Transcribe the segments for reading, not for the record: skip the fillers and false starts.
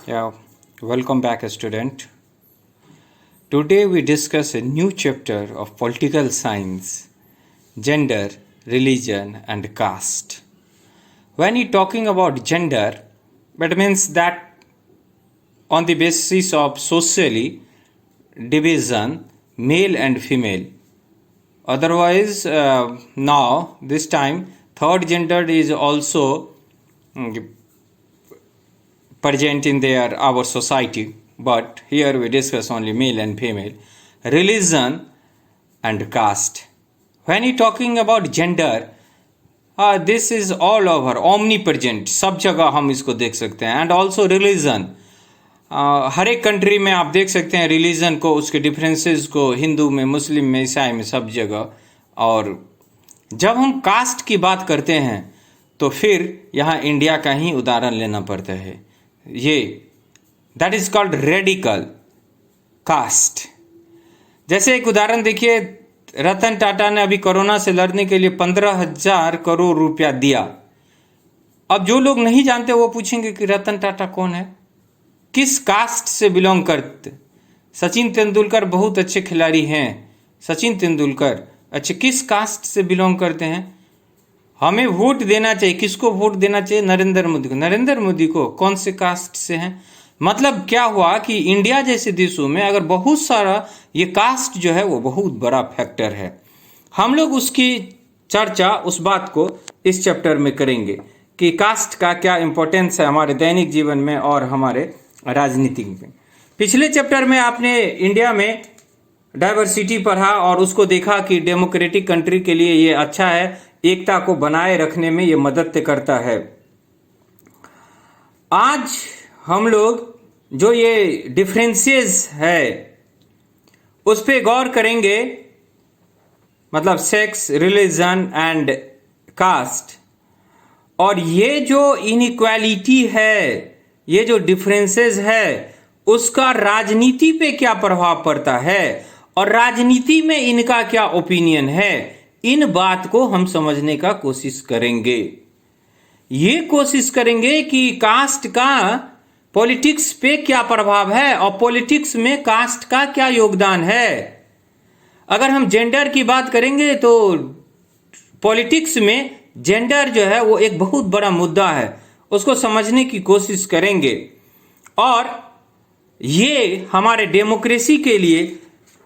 Yeah, welcome back, student. Today we discuss a new chapter of political science, gender, religion, and caste. When you're talking about gender, it means that on the basis of socially division, male and female. Otherwise, now this time, third gender is also mm, present in our society, but here we discuss only male and female. Religion and caste. When you talking about gender, this is all over, omnipresent, सब जगह हम इसको देख सकते हैं. And also religion, हर एक country में आप देख सकते हैं रिलीजन को, उसके डिफरेंसेस को, हिंदू में, मुस्लिम में, ईसाई में, सब जगह. और जब हम कास्ट की बात करते हैं तो फिर यहाँ इंडिया का ही उदाहरण लेना पड़ता है. ये that is called radical caste. जैसे एक उदाहरण देखिए, रतन टाटा ने अभी कोरोना से लड़ने के लिए 15,000 करोड़ रुपया दिया. अब जो लोग नहीं जानते वो पूछेंगे कि रतन टाटा कौन है, किस कास्ट से बिलोंग करते. सचिन तेंदुलकर बहुत अच्छे खिलाड़ी हैं. सचिन तेंदुलकर अच्छे किस कास्ट से बिलोंग करते हैं. हमें वोट देना चाहिए, किसको वोट देना चाहिए? नरेंद्र मोदी को. नरेंद्र मोदी को कौन से कास्ट से हैं? मतलब क्या हुआ कि इंडिया जैसे देशों में अगर बहुत सारा ये कास्ट जो है वो बहुत बड़ा फैक्टर है. हम लोग उसकी चर्चा, उस बात को इस चैप्टर में करेंगे कि कास्ट का क्या इंपॉर्टेंस है हमारे दैनिक जीवन में और हमारे राजनीति में. पिछले चैप्टर में आपने इंडिया में डाइवर्सिटी पढ़ा और उसको देखा कि डेमोक्रेटिक कंट्री के लिए ये अच्छा है, एकता को बनाए रखने में ये मदद करता है. आज हम लोग जो ये डिफरेंसेस है उस पे गौर करेंगे, मतलब सेक्स, रिलीजन एंड कास्ट. और ये जो इनइक्वालिटी है, ये जो डिफरेंसेस है, उसका राजनीति पे क्या प्रभाव पड़ता है और राजनीति में इनका क्या ओपिनियन है, इन बात को हम समझने का कोशिश करेंगे. ये कोशिश करेंगे कि कास्ट का पॉलिटिक्स पे क्या प्रभाव है और पॉलिटिक्स में कास्ट का क्या योगदान है. अगर हम जेंडर की बात करेंगे तो पॉलिटिक्स में जेंडर जो है वो एक बहुत बड़ा मुद्दा है, उसको समझने की कोशिश करेंगे. और ये हमारे डेमोक्रेसी के लिए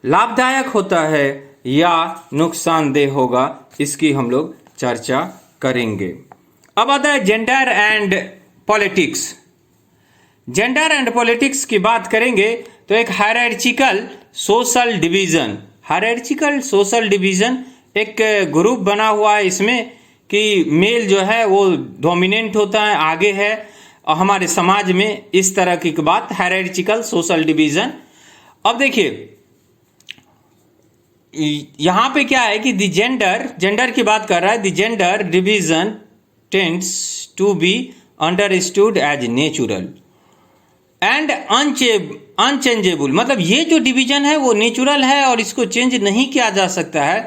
लाभदायक होता है या नुकसानदेह होगा, इसकी हम लोग चर्चा करेंगे. अब आता है gender and politics. Gender and politics की बात करेंगे तो एक हायरार्चिकल सोशल डिवीजन, हायरार्चिकल सोशल डिवीजन एक ग्रुप बना हुआ है इसमें कि मेल जो है वो डोमिनेंट होता है, आगे है. और हमारे समाज में इस तरह की बात, हायरार्चिकल सोशल डिवीजन. अब देखिए यहां पे क्या है कि द जेंडर की बात कर रहा है. The gender division tends to be understood as natural and unchangeable. मतलब ये जो डिवीजन है वो नेचुरल है और इसको चेंज नहीं किया जा सकता है.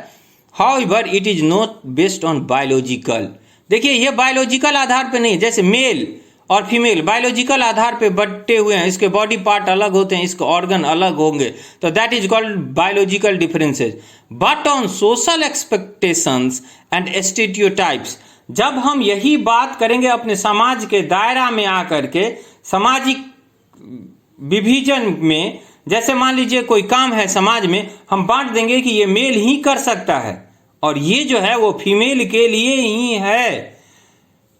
However it is not based on biological. देखिए ये बायोलॉजिकल आधार पे नहीं, जैसे मेल और फीमेल बायोलॉजिकल आधार पे बटे हुए हैं, इसके बॉडी पार्ट अलग होते हैं, इसके ऑर्गन अलग होंगे, तो that is called biological differences. But on social expectations and stereotypes, जब हम यही बात करेंगे अपने समाज के दायरा में आकर के, सामाजिक विभाजन में, जैसे मान लीजिए कोई काम है समाज में, हम बांट देंगे कि ये मेल ही कर सकता है और ये जो है वो फीमेल के लिए ही है.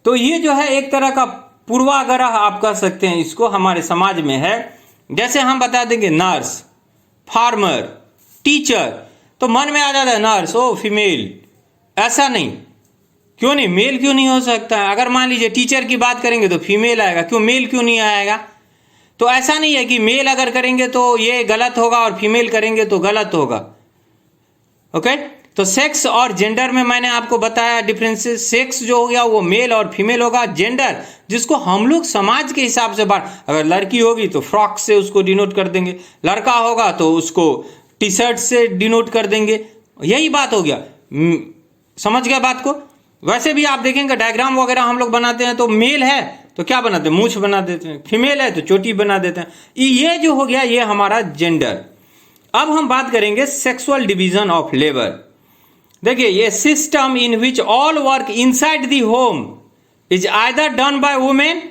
तो ये जो है एक तरह का पूर्वाग्रह आप कह सकते हैं, इसको हमारे समाज में है. जैसे हम बता देंगे नर्स, फार्मर, टीचर, तो मन में आ जाता है नर्स, ओ फीमेल. ऐसा नहीं, क्यों नहीं, मेल क्यों नहीं हो सकता है? अगर मान लीजिए टीचर की बात करेंगे तो फीमेल आएगा, क्यों मेल क्यों नहीं आएगा? तो ऐसा नहीं है कि मेल अगर करेंगे तो ये गलत होगा और फीमेल करेंगे तो गलत होगा. ओके, तो सेक्स और जेंडर में मैंने आपको बताया डिफरेंसेस. सेक्स जो हो गया वो मेल और फीमेल होगा. जेंडर जिसको हम लोग समाज के हिसाब से बात, अगर लड़की होगी तो फ्रॉक से उसको डिनोट कर देंगे, लड़का होगा तो उसको टी शर्ट से डिनोट कर देंगे. यही बात हो गया, समझ गया बात को. वैसे भी आप देखेंगे डायग्राम वगैरह हम लोग बनाते हैं तो मेल है तो क्या बनाते हैं, मूछ बना देते हैं, फीमेल है तो चोटी बना देते हैं। ये जो हो गया ये हमारा जेंडर। अब हम बात करेंगे सेक्सुअल डिवीजन ऑफ लेबर। देखिए ये system in which all work inside the home is either done by women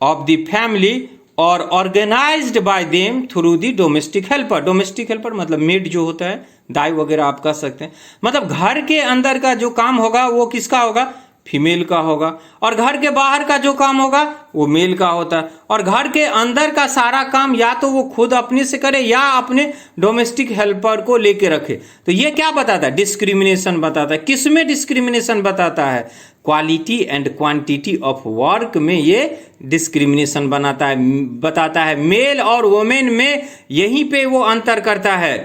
of the family और organised by them through the domestic helper. Domestic helper मतलब मेड जो होता है, दाई वगैरह आप कह सकते हैं। मतलब घर के अंदर का जो काम होगा वो किसका होगा, फीमेल का होगा, और घर के बाहर का जो काम होगा वो मेल का होता है। और घर के अंदर का सारा काम या तो वो खुद अपने से करे या अपने डोमेस्टिक हेल्पर को लेके रखे। तो ये क्या बताता है, डिस्क्रिमिनेशन बताता है। किसमें डिस्क्रिमिनेशन बताता है, quality and quantity of work में ये डिस्क्रिमिनेशन बताता है। मेल और वुमेन में यहीं पे वो अंतर करता है।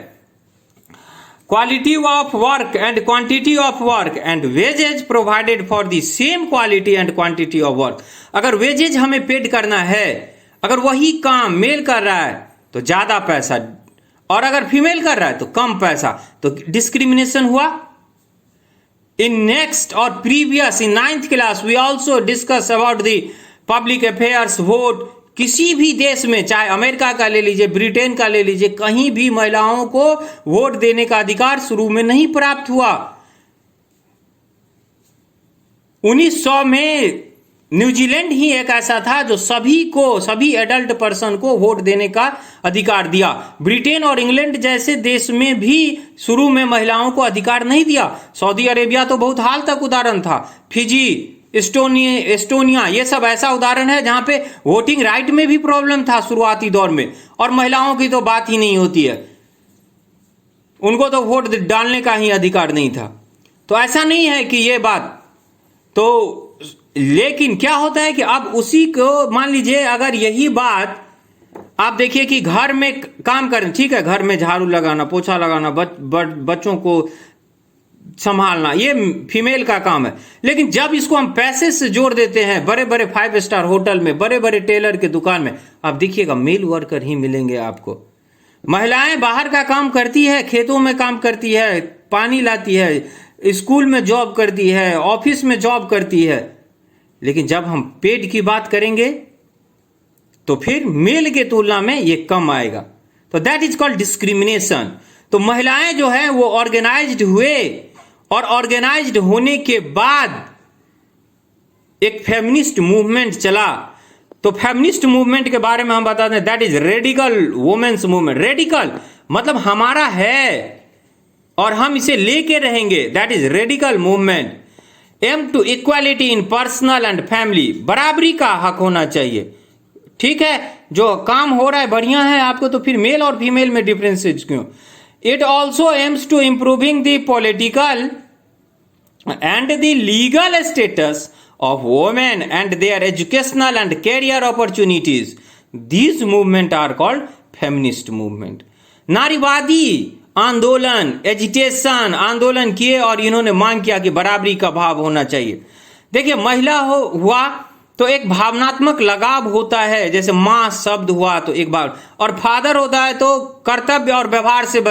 Quality of work and quantity of work and wages provided for the same quality and quantity of work. अगर वेजेज हमें पेड करना है, अगर वही काम मेल कर रहा है तो ज्यादा पैसा, और अगर फीमेल कर रहा है तो कम पैसा, तो डिस्क्रिमिनेशन हुआ। इन नेक्स्ट और previous in 9th class we also discuss about the public affairs vote. किसी भी देश में, चाहे अमेरिका का ले लीजिए, ब्रिटेन का ले लीजिए, कहीं भी महिलाओं को वोट देने का अधिकार शुरू में नहीं प्राप्त हुआ। 1900 में न्यूजीलैंड ही एक ऐसा था जो सभी एडल्ट पर्सन को वोट देने का अधिकार दिया। ब्रिटेन और इंग्लैंड जैसे देश में भी शुरू में महिलाओं को अधिकार नहीं दिया। सऊदी अरेबिया तो बहुत हाल तक उदाहरण था। फिजी, एस्टोनिया ये सब ऐसा उदाहरण है जहां पे वोटिंग राइट में भी प्रॉब्लम था शुरुआती दौर में, और महिलाओं की तो बात ही नहीं होती है, उनको तो वोट डालने का ही अधिकार नहीं था। तो ऐसा नहीं है कि ये बात तो, लेकिन क्या होता है कि अब उसी को मान लीजिए, अगर यही बात आप देखिए कि घर में काम करें, ठीक है, घर में झाड़ू लगाना, पोछा लगाना, बच्चों को संभालना, ये फीमेल का काम है। लेकिन जब इसको हम पैसे से जोड़ देते हैं, बड़े बड़े 5 स्टार होटल में, बड़े बड़े टेलर के दुकान में, आप देखिएगा मेल वर्कर ही मिलेंगे आपको। महिलाएं बाहर का काम करती है, खेतों में काम करती है, पानी लाती है, स्कूल में जॉब करती है, ऑफिस में जॉब करती है। लेकिन जब हम पेड की बात करेंगे तो फिर मेल के तुलना में ये कम आएगा। तो दैट इज कॉल्ड डिस्क्रिमिनेशन। तो महिलाएं जो है वो ऑर्गेनाइज्ड हुए, और ऑर्गेनाइज्ड होने के बाद एक फेमिनिस्ट मूवमेंट चला। तो फेमिनिस्ट मूवमेंट के बारे में हम बताते हैं, that is radical women's movement. Radical मतलब हमारा है और हम इसे लेके रहेंगे, that is radical movement. Aim to equality in personal and family, बराबरी का हक होना चाहिए। ठीक है, जो काम हो रहा है बढ़िया है आपको, तो फिर मेल और फीमेल में डिफरेंसेस क्यों। It also aims to improving the political and the legal status of women and their educational and career opportunities. These movements are called feminist movement. नारीवादी आंदोलन, एजिटेशन आंदोलन किए और इन्होंने मांग किया कि बराबरी का भाव होना चाहिए। देखिए महिला हुआ तो एक भावनात्मक लगाव होता है, जैसे माँ शब्द हुआ तो एक बार, और फादर होता है तो कर्तव्य और व्यवहार से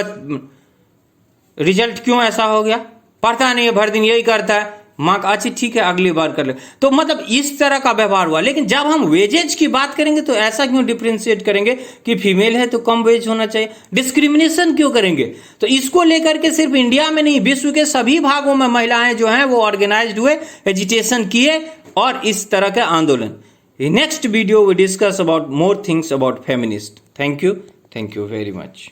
रिजल्ट क्यों ऐसा हो गया पता नहीं है, भर दिन यही करता है, माँ का अच्छी ठीक है अगली बार कर ले। तो मतलब इस तरह का व्यवहार हुआ। लेकिन जब हम वेजेज की बात करेंगे तो ऐसा क्यों डिफरेंशिएट करेंगे कि फीमेल है तो कम वेज होना चाहिए, डिस्क्रिमिनेशन क्यों करेंगे। तो इसको लेकर के सिर्फ इंडिया में नहीं, विश्व के सभी भागों में महिलाएं जो हैं वो ऑर्गेनाइज्ड हुए, एजिटेशन किए और इस तरह के आंदोलन। Next video we discuss about more things about feminist. Thank you very much.